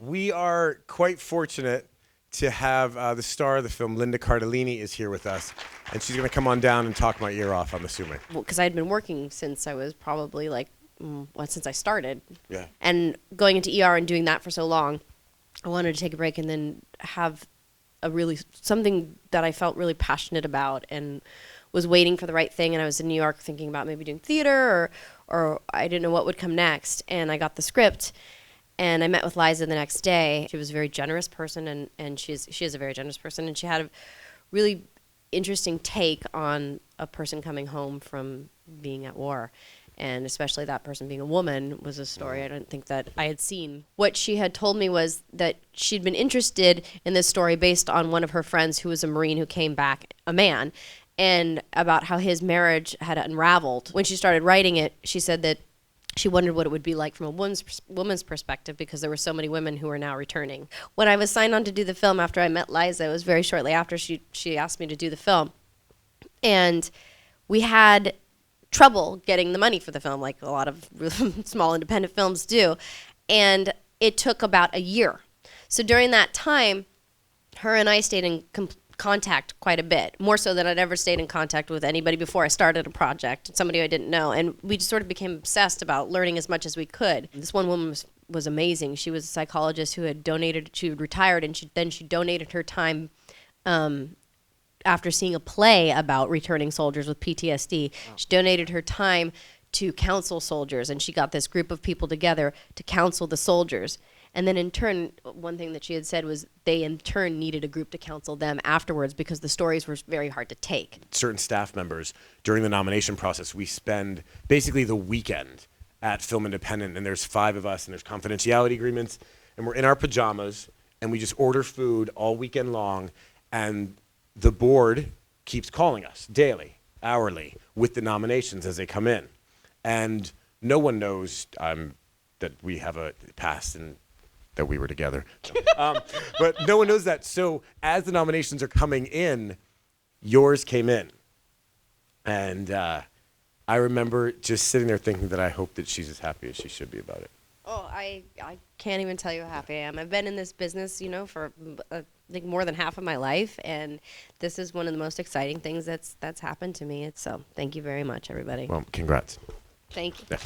we are quite fortunate to have the star of the film, Linda Cardellini, is here with us. And she's going to come on down and talk my ear off, I'm assuming. Well, because I had been working since I was probably since I started. Yeah. And going into ER and doing that for so long, I wanted to take a break and then have something that I felt really passionate about and was waiting for the right thing. And I was in New York thinking about maybe doing theater or I didn't know what would come next. And I got the script and I met with Liza the next day. She was a very generous person and she is a very generous person. And she had a really interesting take on a person coming home from being at war. And especially that person being a woman was a story I don't think that I had seen. What she had told me was that she'd been interested in this story based on one of her friends who was a Marine who came back, a man, and about how his marriage had unraveled. When she started writing it, she said that she wondered what it would be like from a woman's perspective because there were so many women who were now returning. When I was signed on to do the film after I met Liza, it was very shortly after she asked me to do the film. And we had trouble getting the money for the film, like a lot of small independent films do. And it took about a year. So during that time, her and I stayed in contact quite a bit, more so than I'd ever stayed in contact with anybody before I started a project, somebody I didn't know. And we just sort of became obsessed about learning as much as we could. This one woman was amazing. She was a psychologist who had retired, and she donated her time after seeing a play about returning soldiers with PTSD. Wow. She donated her time to counsel soldiers, and she got this group of people together to counsel the soldiers. And then in turn, one thing that she had said was they in turn needed a group to counsel them afterwards because the stories were very hard to take. Certain staff members, during the nomination process, we spend basically the weekend at Film Independent, and there's 5 of us, and there's confidentiality agreements, and we're in our pajamas, and we just order food all weekend long, and the board keeps calling us daily, hourly, with the nominations as they come in. And no one knows that we have a past and that we were together. But no one knows that. So as the nominations are coming in, yours came in. And I remember just sitting there thinking that I hope that she's as happy as she should be about it. Oh, I can't even tell you how happy I am. I've been in this business, for I think more than half of my life, and this is one of the most exciting things that's happened to me. So thank you very much, everybody. Well, congrats. Thank you. Yeah.